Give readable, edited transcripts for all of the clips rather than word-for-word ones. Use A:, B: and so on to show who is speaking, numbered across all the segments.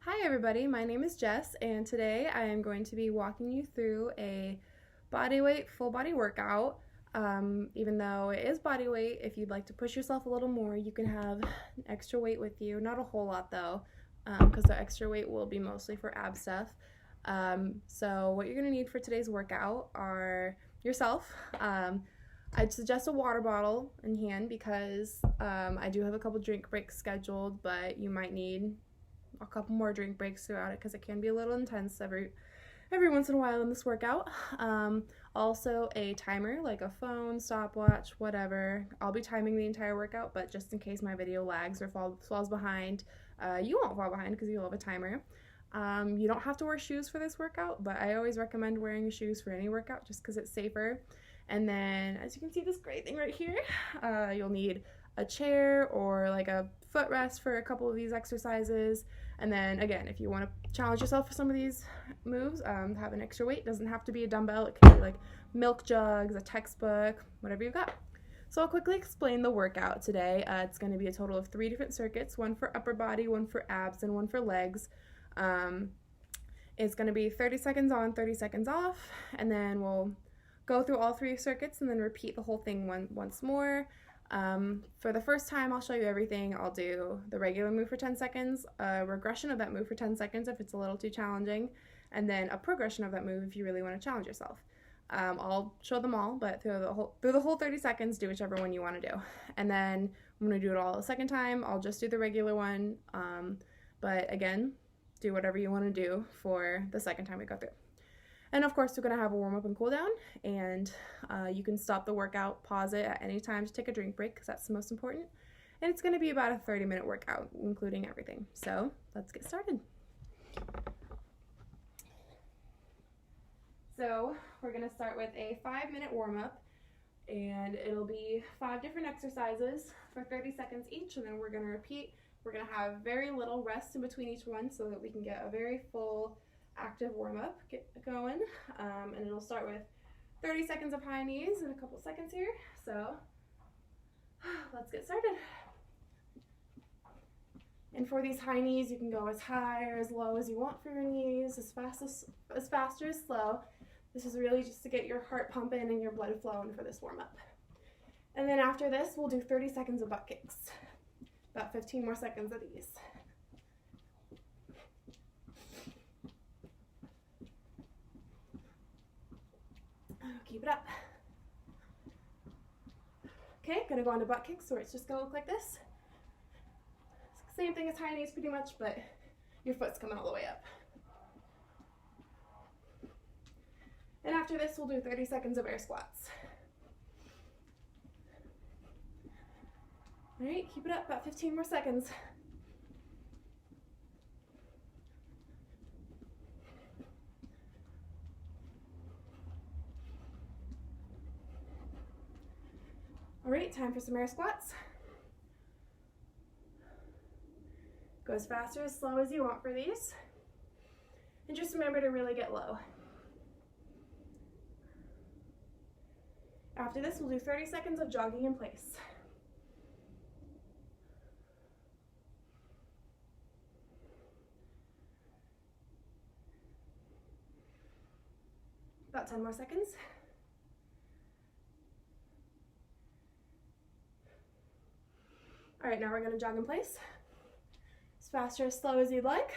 A: Hi everybody, my name is Jess and today I am going to be walking you through a bodyweight full body workout. Even though it is body weight, if you'd like to push yourself a little more, you can have extra weight with you. Not a whole lot though, because the extra weight will be mostly for ab stuff. So what you're going to need for today's workout are yourself. I'd suggest a water bottle in hand because I do have a couple drink breaks scheduled, but you might need a couple more drink breaks throughout it because it can be a little intense every once in a while in this workout. Also a timer, like a phone, stopwatch, whatever. I'll be timing the entire workout, but just in case my video lags or falls behind, you won't fall behind because you'll have a timer. You don't have to wear shoes for this workout, but I always recommend wearing shoes for any workout just because it's safer. And then, as you can see, this great thing right here, you'll need a chair or like a footrest for a couple of these exercises. And then again, if you want to challenge yourself for some of these moves, have an extra weight. It doesn't have to be a dumbbell. It can be like milk jugs, a textbook, whatever you've got. So I'll quickly explain the workout today. It's going to be a total of 3 different circuits, one for upper body, one for abs, and one for legs. It's going to be 30 seconds on, 30 seconds off, and then we'll go through all 3 circuits and then repeat the whole thing once more. For the first time, I'll show you everything. I'll do the regular move for 10 seconds, a regression of that move for 10 seconds if it's a little too challenging, and then a progression of that move if you really want to challenge yourself. I'll show them all, but through the whole 30 seconds, do whichever one you want to do. And then I'm going to do it all a second time. I'll just do the regular one, but again, do whatever you want to do for the second time we go through. And of course, we're going to have a warm-up and cool down, and you can stop the workout, pause it at any time to take a drink break because that's the most important. And it's going to be about a 30-minute workout, including everything. So let's get started. So we're going to start with a 5-minute warm-up, and it'll be 5 different exercises for 30 seconds each, and then we're going to repeat. We're going to have very little rest in between each one so that we can get a very full active warm-up going, and it'll start with 30 seconds of high knees in a couple seconds here. So let's get started. And for these high knees, you can go as high or as low as you want for your knees, as fast or as slow. This is really just to get your heart pumping and your blood flowing for this warm-up. And then after this, we'll do 30 seconds of butt kicks, about 15 more seconds of these. Keep it up. Okay, gonna go on to butt kicks where it's just gonna look like this. Same thing as high knees pretty much, but your foot's coming all the way up. And after this, we'll do 30 seconds of air squats. All right, keep it up, about 15 more seconds. All right, time for some air squats. Go as fast or as slow as you want for these. And just remember to really get low. After this, we'll do 30 seconds of jogging in place. About 10 more seconds. All right, now we're gonna jog in place. As fast or as slow as you'd like.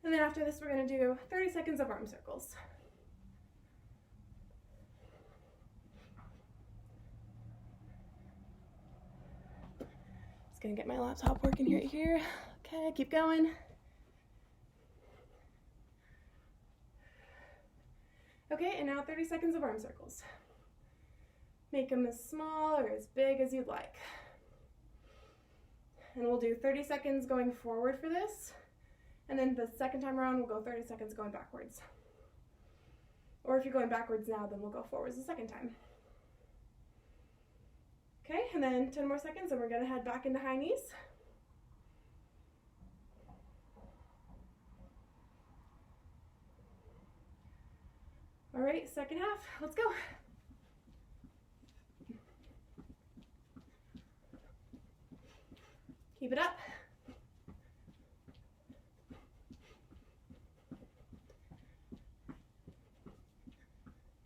A: And then after this, we're gonna do 30 seconds of arm circles. Just gonna get my laptop working right here. Okay, keep going. Okay, and now 30 seconds of arm circles. Make them as small or as big as you'd like. And we'll do 30 seconds going forward for this. And then the second time around, we'll go 30 seconds going backwards. Or if you're going backwards now, then we'll go forwards the second time. Okay, and then 10 more seconds, and we're gonna head back into high knees. All right, second half, let's go. Keep it up.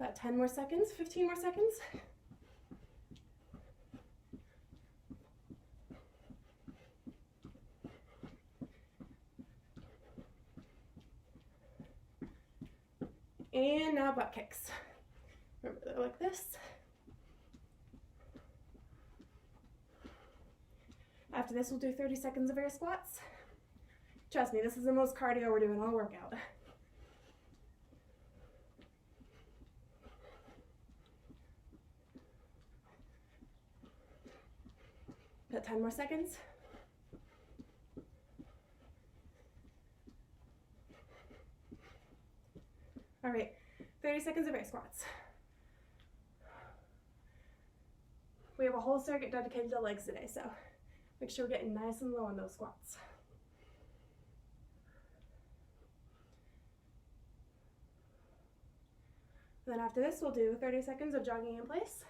A: About 10 more seconds, 15 more seconds. And now butt kicks. Remember, they're like this. After this, we'll do 30 seconds of air squats. Trust me, this is the most cardio we're doing all workout. About 10 more seconds. All right, 30 seconds of air squats. We have a whole circuit dedicated to legs today, so make sure we're getting nice and low on those squats. Then after this, we'll do 30 seconds of jogging in place.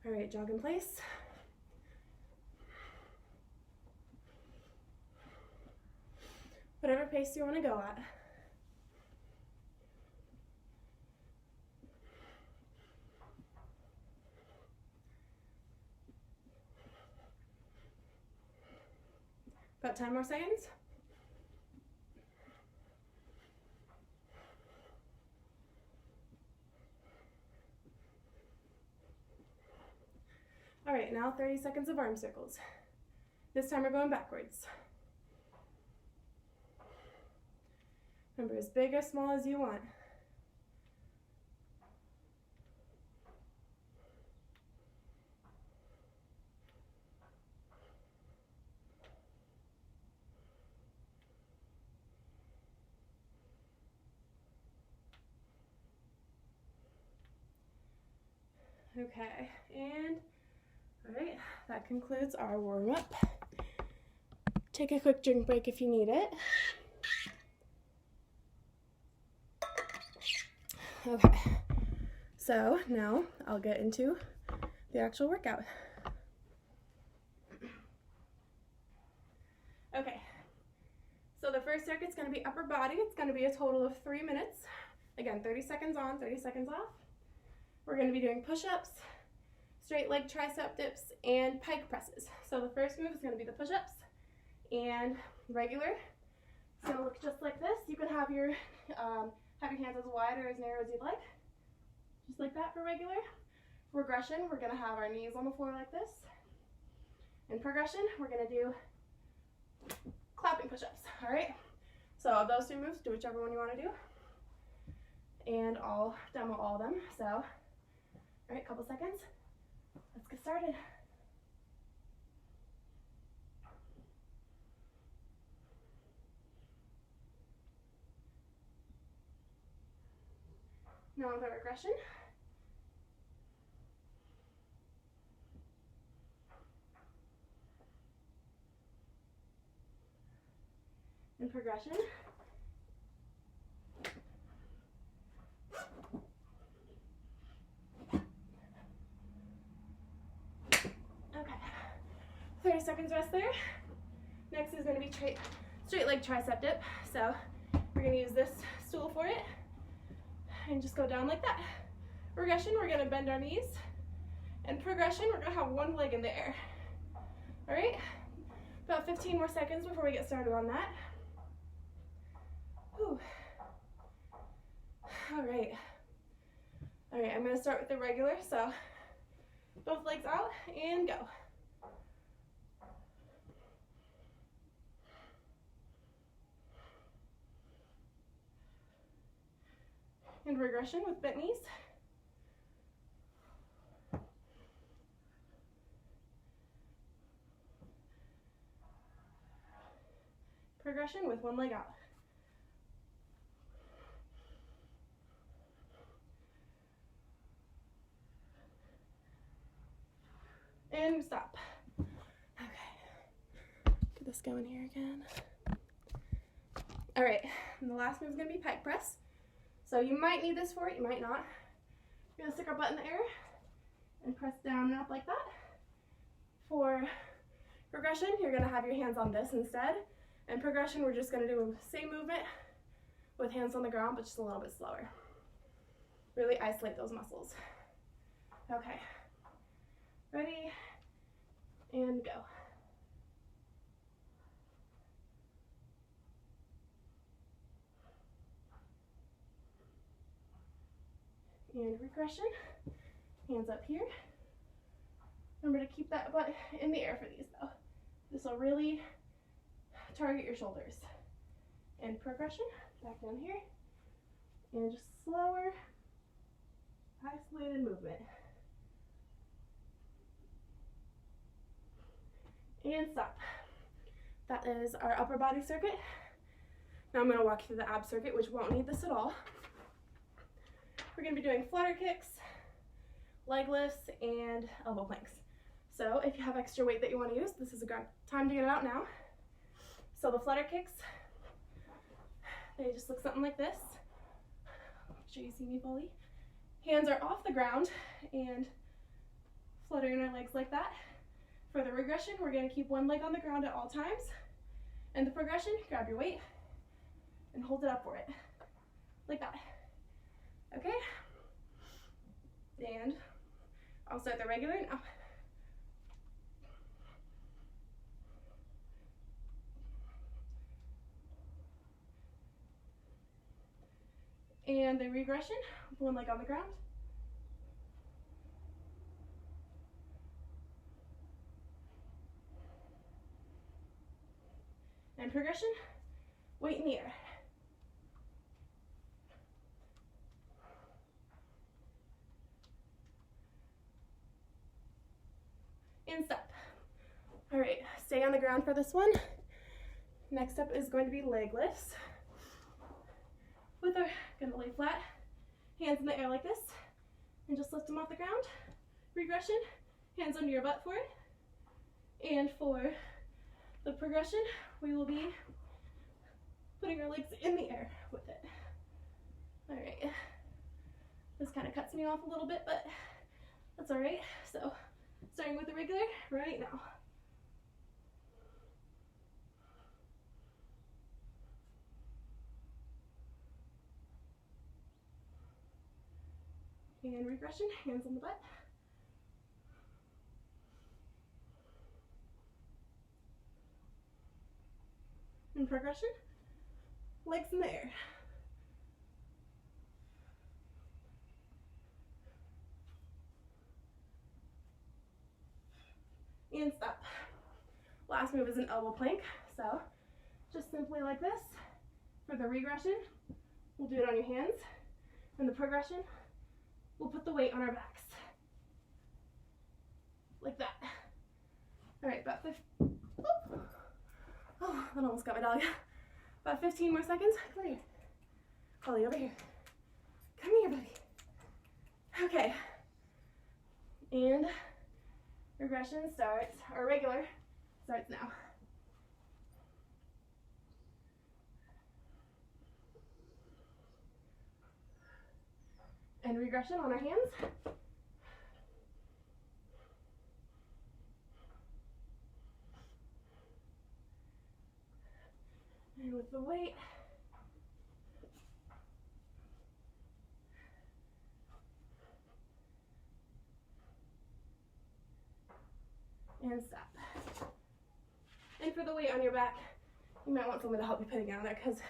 A: All right, jog in place. Whatever pace you want to go at. About 10 more seconds. All right, now 30 seconds of arm circles. This time we're going backwards. Remember, as big or small as you want. Okay, and all right, that concludes our warm-up. Take a quick drink break if you need it. Okay, so now I'll get into the actual workout. Okay, so the first circuit's gonna be upper body. It's gonna be a total of 3 minutes. Again, 30 seconds on, 30 seconds off. We're gonna be doing push-ups, straight leg tricep dips, and pike presses. So the first move is gonna be the push-ups and regular. It's gonna look just like this. You can have your hands as wide or as narrow as you'd like. Just like that for regular. Regression, we're gonna have our knees on the floor like this. In progression, we're gonna do clapping push-ups, all right? So of those two moves, do whichever one you wanna do. And I'll demo all of them, so, all right, couple seconds. Let's get started. Now on the regression. In progression. Okay, 30 seconds rest there. Next is going to be straight leg tricep dip. So we're going to use this stool for it and just go down like that. Regression, we're going to bend our knees. And progression, we're going to have one leg in the air. All right, about 15 more seconds before we get started on that. Whew. All right, I'm going to start with the regular. So both legs out and go. And regression with bent knees. Progression with one leg out. And stop. Okay. Get this going here again. All right, and the last move is gonna be pike press. So you might need this for it, you might not. You're gonna stick our butt in the air and press down and up like that. For progression, you're gonna have your hands on this instead. And progression, we're just gonna do the same movement with hands on the ground, but just a little bit slower. Really isolate those muscles. Okay, ready, and go. And regression, hands up here. Remember to keep that butt in the air for these though. This will really target your shoulders. And progression, back down here. And just slower, isolated movement. And stop. That is our upper body circuit. Now I'm going to walk you through the ab circuit, which won't need this at all. We're going to be doing flutter kicks, leg lifts, and elbow planks. So if you have extra weight that you want to use, this is a good time to get it out now. So the flutter kicks, they just look something like this. Make sure you see me fully. Hands are off the ground and fluttering our legs like that. For the regression, we're going to keep one leg on the ground at all times. And the progression, grab your weight and hold it up for it, like that. Okay? And I'll start the regular now. And the regression, one leg on the ground. And progression, weight in the air. And stop. All right, stay on the ground for this one. Next up is going to be leg lifts. With our, gonna lay flat, hands in the air like this, and just lift them off the ground. Regression, hands under your butt for it. And for the progression, we will be putting our legs in the air with it. All right, this kind of cuts me off a little bit, but that's all right. So starting with the regular right now. And regression, hands on the butt. And progression, legs in the air. And stop. Last move is an elbow plank. So just simply like this. For the regression, we'll do it on your hands. And the progression, we'll put the weight on our backs. Like that. All right, about 15. Oh, that almost got my dog. About 15 more seconds. Come here. Holly, over here. Come here, buddy. Okay. And regression starts, or regular starts now. And regression on our hands. And with the weight. And stop. And for the weight on your back, you might want someone to help you putting it on there because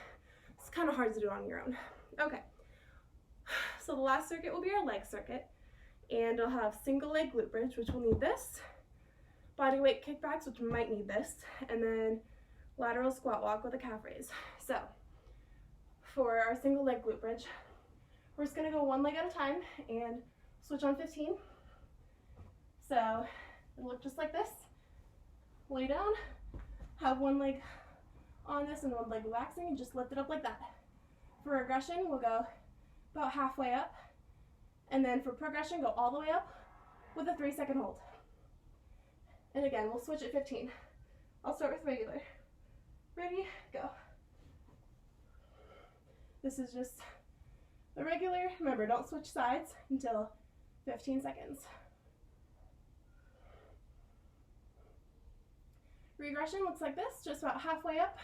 A: it's kind of hard to do on your own. Okay. So the last circuit will be our leg circuit. And I'll have single leg glute bridge, which will need this. Body weight kickbacks, which might need this. And then lateral squat walk with a calf raise. So for our single leg glute bridge, we're just gonna go one leg at a time and switch on 15. So it'll look just like this. Lay down, have one leg on this and one leg relaxing, and just lift it up like that. For regression, we'll go about halfway up. And then for progression, go all the way up with a 3-second hold. And again, we'll switch at 15. I'll start with regular. Ready, go. This is just the regular. Remember, don't switch sides until 15 seconds. Regression looks like this, just about halfway up.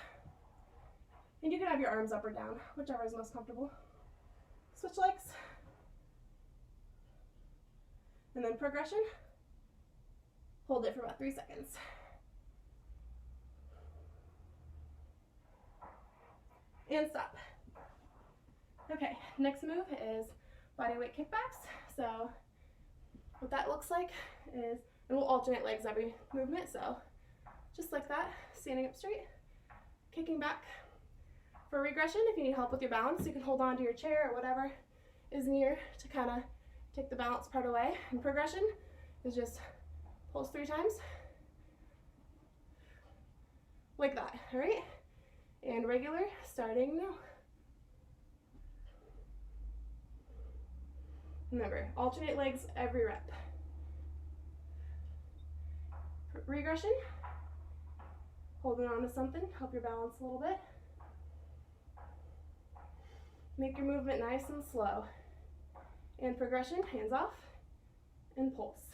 A: And you can have your arms up or down, whichever is most comfortable. Switch legs. And then progression. Hold it for about 3 seconds. And stop. Okay, next move is bodyweight kickbacks. So what that looks like is, and we'll alternate legs every movement, so just like that, standing up straight, kicking back. For regression, if you need help with your balance, you can hold on to your chair or whatever is near to kind of take the balance part away. And progression is just pulse 3 times, like that, all right? And regular, starting now. Remember, alternate legs every rep. Regression, holding on to something, help your balance a little bit. Make your movement nice and slow. And progression, hands off, and pulse.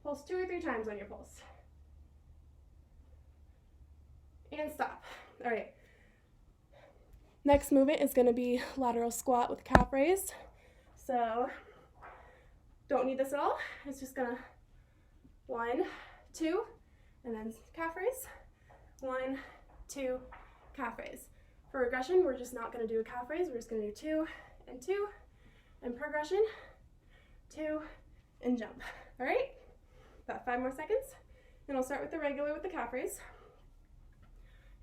A: Pulse 2 or 3 times on your pulse. And stop. All right. Next movement is going to be lateral squat with calf raise. So don't need this at all. It's just going to 1, 2, and then calf raise. 1, 2, calf raise. For regression, we're just not going to do a calf raise. We're just going to do 2 and 2, and progression, 2 and jump. All right? About 5 more seconds. And I'll start with the regular with the calf raise.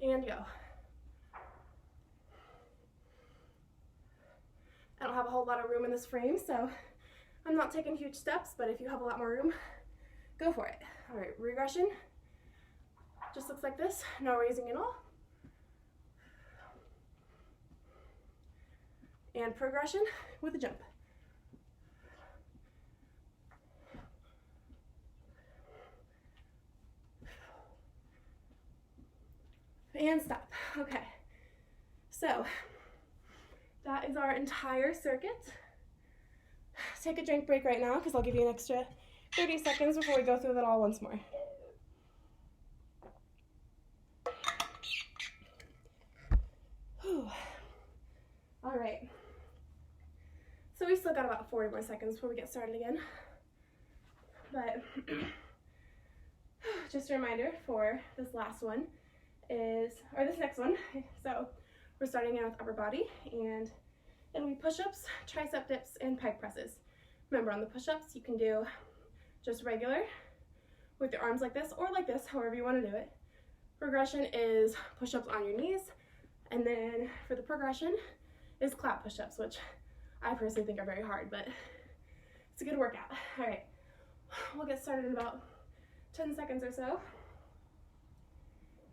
A: And go. I don't have a whole lot of room in this frame, so I'm not taking huge steps, but if you have a lot more room, go for it. All right, regression just looks like this, no raising at all. And progression with a jump. And stop. Okay, so that is our entire circuit. Take a drink break right now because I'll give you an extra 30 seconds before we go through that all once more. Whew. All right. So we still got about 40 more seconds before we get started again. But just a reminder for this last one or this next one. So we're starting out with upper body, and it'll be push-ups, tricep dips, and pec presses. Remember, on the push-ups, you can do just regular with your arms like this or like this, however you want to do it. Progression is push-ups on your knees, and then for the progression is clap push-ups, which I personally think are very hard, but it's a good workout. All right, we'll get started in about 10 seconds or so.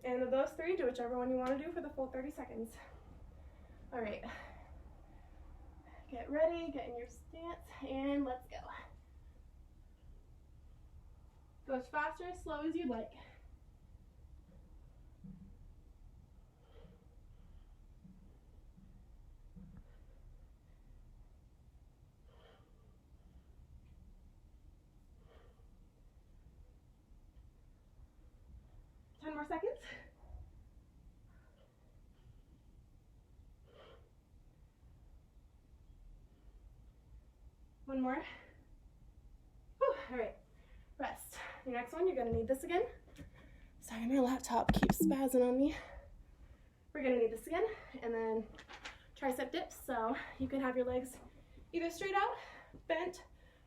A: And of those 3, do whichever one you want to do for the full 30 seconds. All right, get ready, get in your stance, and let's go. Go as fast or as slow as you'd like. More seconds. One more. Whew. All right, rest. Your next one, you're gonna need this again. Sorry, my laptop keeps spazzing on me. We're gonna need this again, and then tricep dips. So you can have your legs either straight out, bent,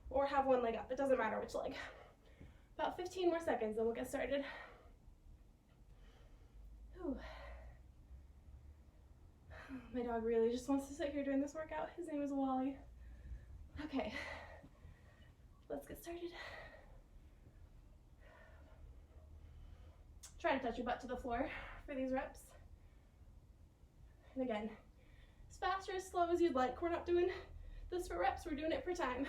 A: or have one leg up. It doesn't matter which leg. About 15 more seconds, and we'll get started. Ooh. My dog really just wants to sit here during this workout. His name is Wally. Okay, let's get started. Try to touch your butt to the floor for these reps. And again, as fast or as slow as you'd like. We're not doing this for reps, we're doing it for time.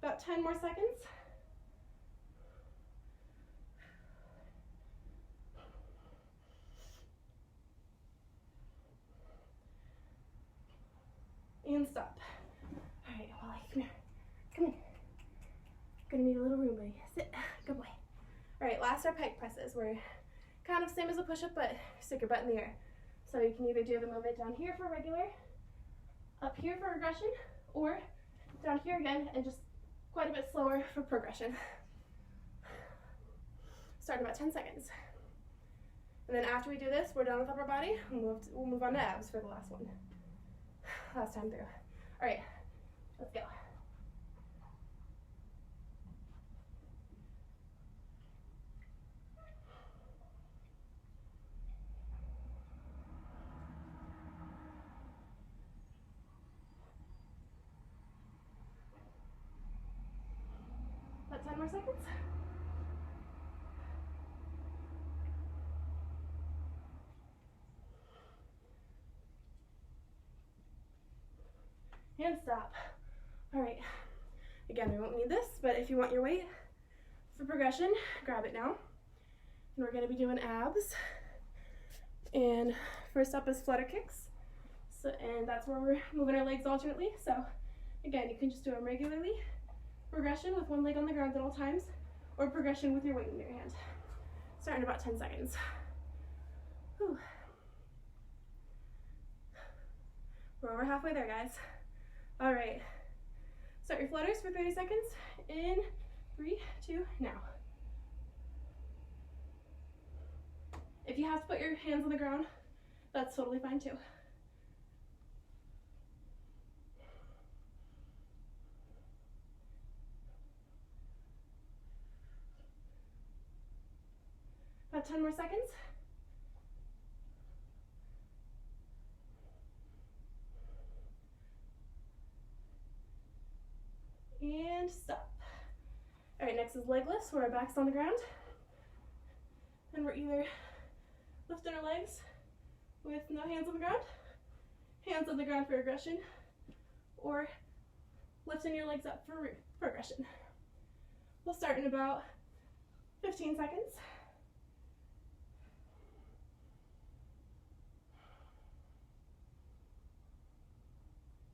A: About 10 more seconds. Gonna need a little room, buddy. Sit. Good boy. All right, last are pike presses. We're kind of same as a push-up, but stick your butt in the air. So you can either do the movement down here for regular, up here for regression, or down here again and just quite a bit slower for progression. Start in about 10 seconds. And then after we do this, we're done with upper body. We'll move on to abs for the last one. Last time through. All right, let's go. About 10 more seconds. And stop. All right, again, we won't need this, but if you want your weight for progression, grab it now. And we're gonna be doing abs. And first up is flutter kicks. So, and that's where we're moving our legs alternately. So again, you can just do them regularly. Progression with one leg on the ground at all times, or progression with your weight in your hand. Start in about 10 seconds. Whew. We're over halfway there, guys. All right, start your flutters for 30 seconds. In 3, 2, now. If you have to put your hands on the ground, that's totally fine too. About 10 more seconds. And stop. All right, next is leg lifts, where our back's on the ground. And we're either lifting our legs with no hands on the ground, hands on the ground for aggression, or lifting your legs up for progression. We'll start in about 15 seconds.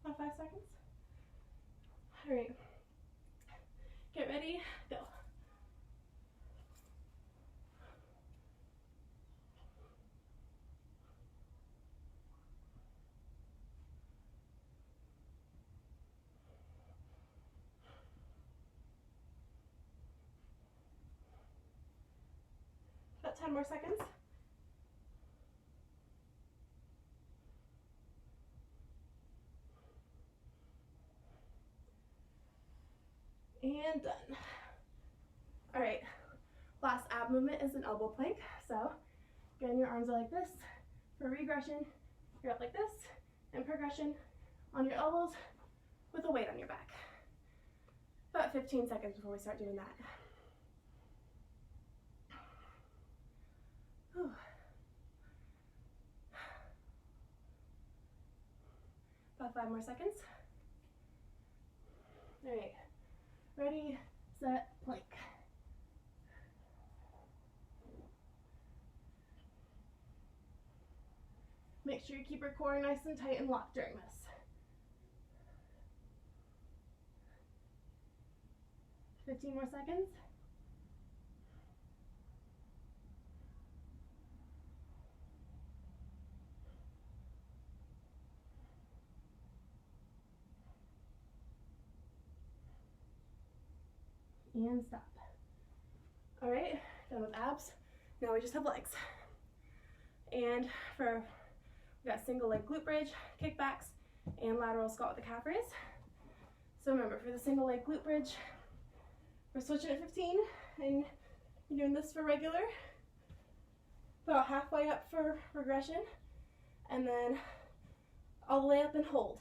A: About 5 seconds. All right. Get ready, go. About 10 more seconds. And done. All right, last ab movement is an elbow plank. So again, your arms are like this. For regression, you're up like this, and progression on your elbows with a weight on your back. About 15 seconds before we start doing that. Whew. About 5 more seconds. All right, ready, set, plank. Make sure you keep your core nice and tight and locked during this. 15 more seconds. And stop. All right, done with abs. Now we just have legs. And we got single leg glute bridge, kickbacks, and lateral squat with the calf raise. So remember, for the single leg glute bridge, we're switching at 15, and you're doing this for regular, about halfway up for regression, and then all the way up and hold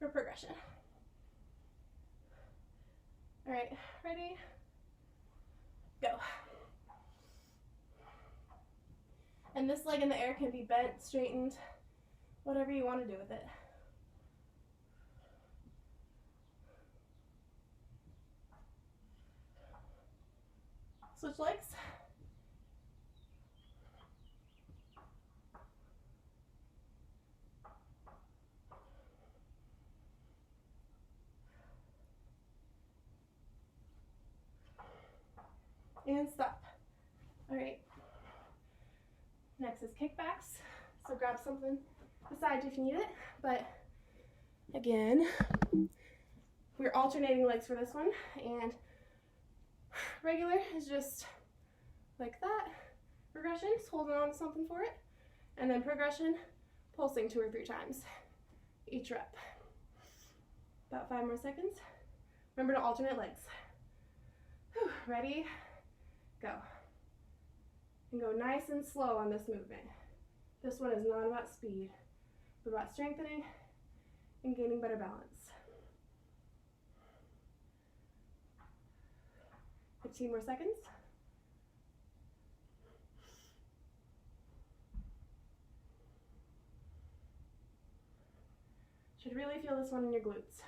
A: for progression. All right, ready, go. And this leg in the air can be bent, straightened, whatever you want to do with it. Switch legs. and stop. All right. Next is kickbacks. So grab something beside you if you need it. But again, we're alternating legs for this one. And regular is just like that. Progression is holding on to something for it. And then progression, pulsing 2 or 3 times each rep. About 5 more seconds. Remember to alternate legs. Whew. Ready? Go. And go nice and slow on this movement. This one is not about speed, but about strengthening and gaining better balance. 15 more seconds. Should really feel this one in your glutes.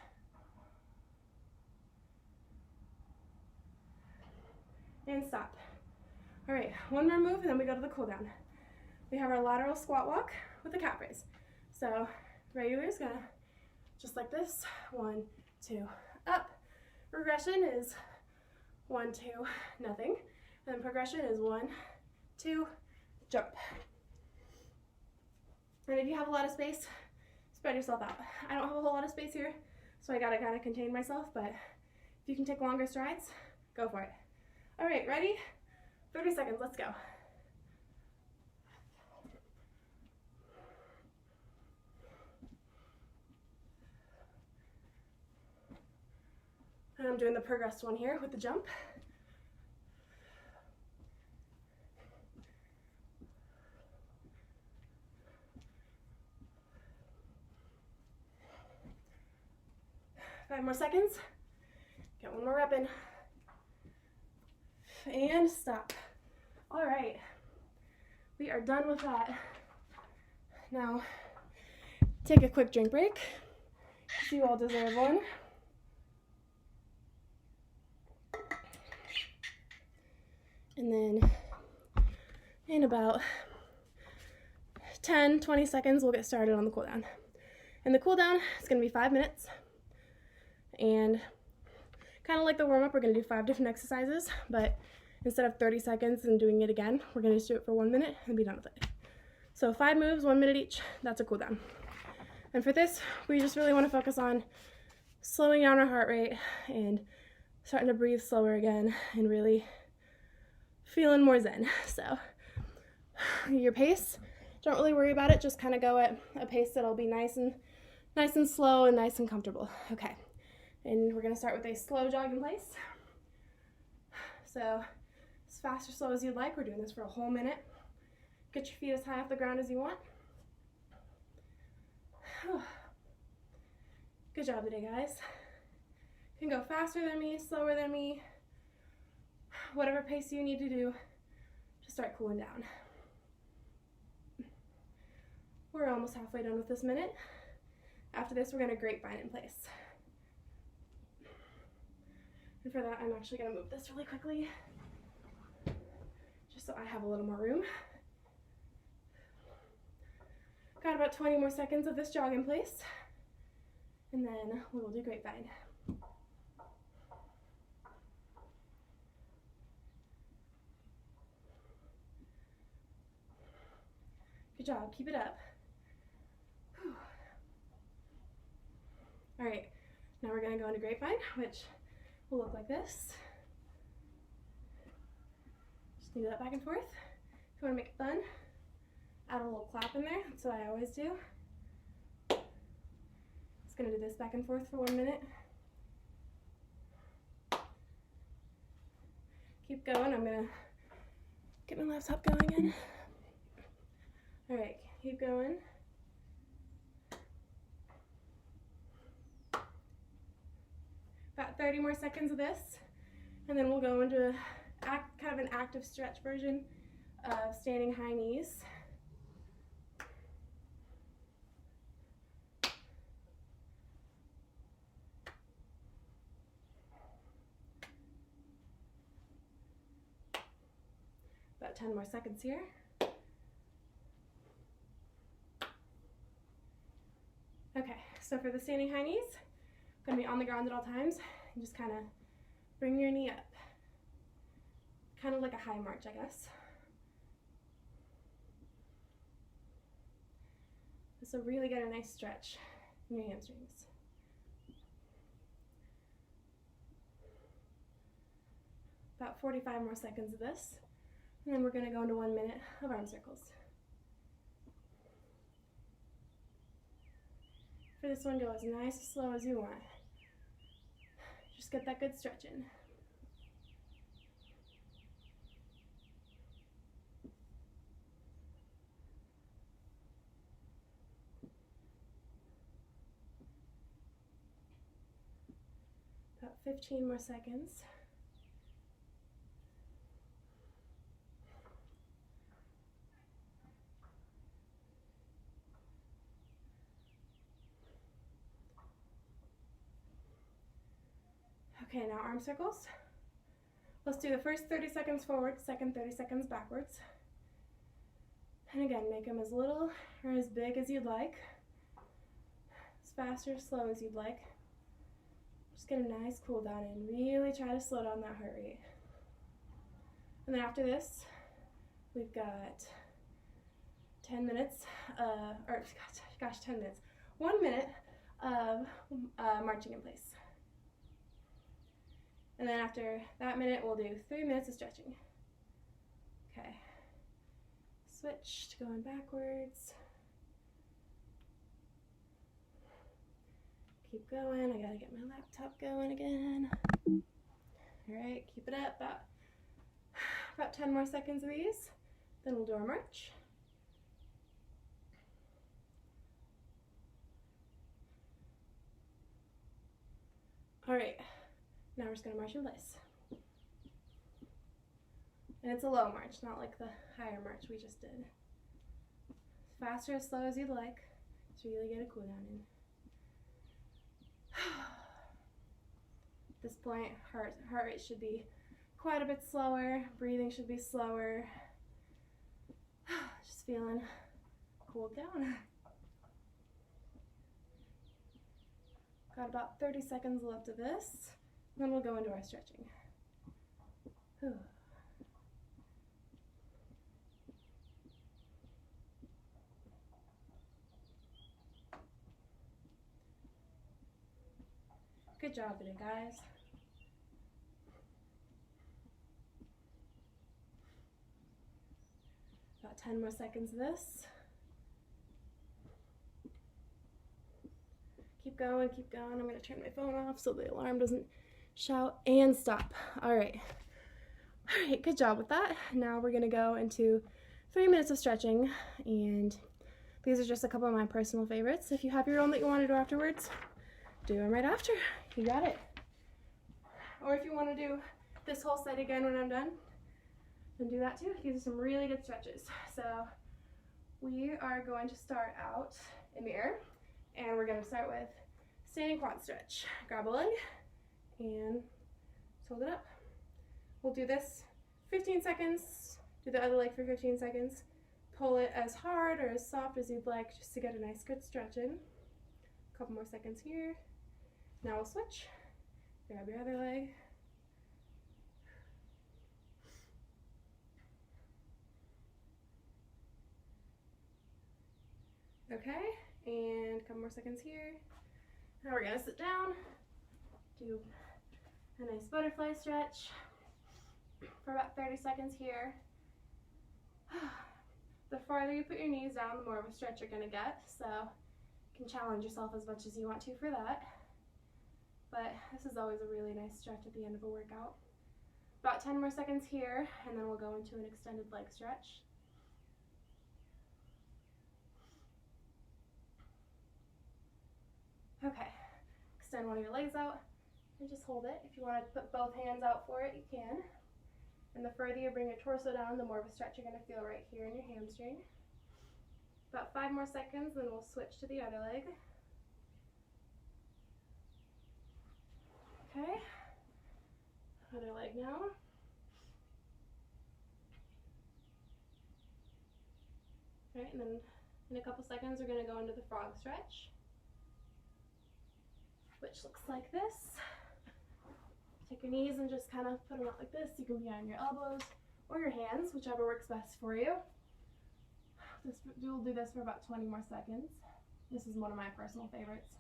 A: And stop. All right, one more move and then we go to the cool down. We have our lateral squat walk with a calf raise. So regular is gonna, just like this, 1, 2, up. Progression is 1, 2, nothing. And then progression is 1, 2, jump. And if you have a lot of space, spread yourself out. I don't have a whole lot of space here, so I gotta kind of contain myself, but if you can take longer strides, go for it. All right, ready? 30 seconds, let's go. And I'm doing the progressed one here with the jump. Five more seconds. Get one more rep in. And stop. All right, we are done with that. Now, take a quick drink break. You all deserve one. And then in about 10, 20 seconds, we'll get started on the cool down. And the cool down is gonna be 5 minutes. And kind of like the warm up, we're gonna do 5 different exercises, but instead of 30 seconds and doing it again, we're gonna just do it for 1 minute and be done with it. So 5 moves, 1 minute each, that's a cool down. And for this, we just really wanna focus on slowing down our heart rate and starting to breathe slower again and really feeling more zen. So your pace, don't really worry about it, just kind of go at a pace that'll be nice and slow and nice and comfortable. Okay, and we're gonna start with a slow jog in place. So as fast or slow as you'd like, we're doing this for a whole minute. Get your feet as high off the ground as you want. Good job today, guys. You can go faster than me, slower than me, whatever pace you need to do to start cooling down. We're almost halfway done with this minute. After this, we're gonna grapevine in place. And for that, I'm actually gonna move this really quickly, just so I have a little more room. Got about 20 more seconds of this jog in place, and then we will do grapevine. Good job, keep it up. Whew. All right, now we're gonna go into grapevine, which will look like this. Just do that back and forth. If you wanna make it fun, add a little clap in there, that's what I always do. Just gonna do this back and forth for 1 minute. Keep going, I'm gonna get my laptop going again. All right, keep going. About 30 more seconds of this, and then we'll go into kind of an active stretch version of standing high knees. About 10 more seconds here. Okay, so for the standing high knees, I'm gonna be on the ground at all times and just kind of bring your knee up. kind of like a high march, I guess. This will really get a nice stretch in your hamstrings. About 45 more seconds of this, and then we're going to go into 1 minute of arm circles. For this one, go as nice as slow as you want. Just get that good stretch in. About 15 more seconds. Okay, now arm circles. Let's do the first 30 seconds forward, second 30 seconds backwards. And again, make them as little or as big as you'd like, as fast or slow as you'd like. Just get a nice cool down in. Really try to slow down that heart rate. And then after this, we've got 10 minutes, 10 minutes, 1 minute of marching in place. And then after that minute, we'll do 3 minutes of stretching. Okay. Switch to going backwards. Keep going. I gotta get my laptop going again. All right, keep it up. About 10 more seconds of these. Then we'll do our march. All right. Now we're just going to march in place. And it's a low march, not like the higher march we just did. As fast or as slow as you'd like to really get a cool down in. At this point, heart rate should be quite a bit slower. Breathing should be slower. Just feeling cooled down. Got about 30 seconds left of this. Then we'll go into our stretching. Whew. Good job today, guys. About 10 more seconds of this. Keep going, keep going. I'm going to turn my phone off so the alarm doesn't shout, and stop. All right, good job with that. Now we're gonna go into 3 minutes of stretching, and these are just a couple of my personal favorites. If you have your own that you want to do afterwards, do them right after. You got it. Or if you want to do this whole set again when I'm done, then do that too. These are some really good stretches. So we are going to start out in the air, and we're going to start with standing quad stretch. Grab a leg and hold it up. We'll do this 15 seconds, do the other leg for 15 seconds, pull it as hard or as soft as you'd like just to get a nice good stretch in. A couple more seconds here. Now we'll switch. Grab your other leg. Okay, and a couple more seconds here. Now we're gonna sit down, do a nice butterfly stretch for about 30 seconds here. The farther you put your knees down, the more of a stretch you're gonna get, so you can challenge yourself as much as you want to for that. But this is always a really nice stretch at the end of a workout. About 10 more seconds here, and then we'll go into an extended leg stretch. Okay, extend one of your legs out and just hold it. If you want to put both hands out for it, you can. And the further you bring your torso down, the more of a stretch you're going to feel right here in your hamstring. About 5 more seconds, then we'll switch to the other leg. Okay, other leg now. All right, and then in a couple seconds, we're going to go into the frog stretch, which looks like this. Take your knees and just kind of put them out like this. You can be on your elbows or your hands, whichever works best for you. We'll do this for about 20 more seconds. This is one of my personal favorites.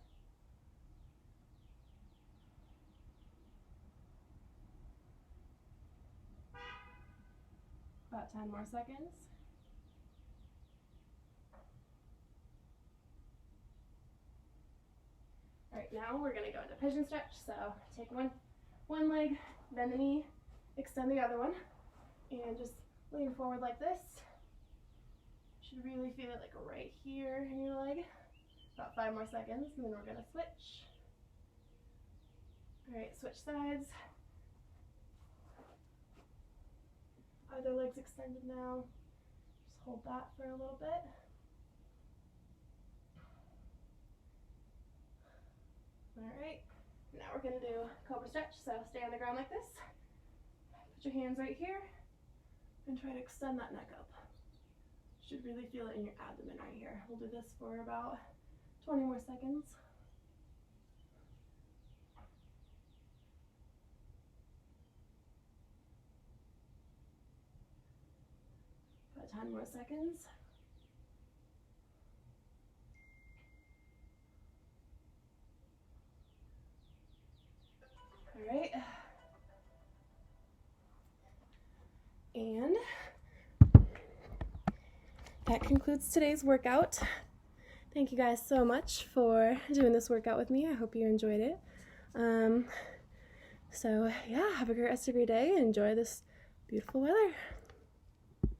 A: About 10 more seconds. All right, now we're gonna go into pigeon stretch. So take one leg, bend the knee, extend the other one, and just lean forward like this. Should really feel it like right here in your leg. About 5 more seconds, and then we're gonna switch. All right, switch sides. Other leg's extended now. Just hold that for a little bit. All right, now we're gonna do cobra stretch. So stay on the ground like this. Put your hands right here and try to extend that neck up. Should really feel it in your abdomen right here. We'll do this for about 20 more seconds. About 10 more seconds. All right. And that concludes today's workout. Thank you guys so much for doing this workout with me. I hope you enjoyed it. So yeah, have a great rest of your day and enjoy this beautiful weather.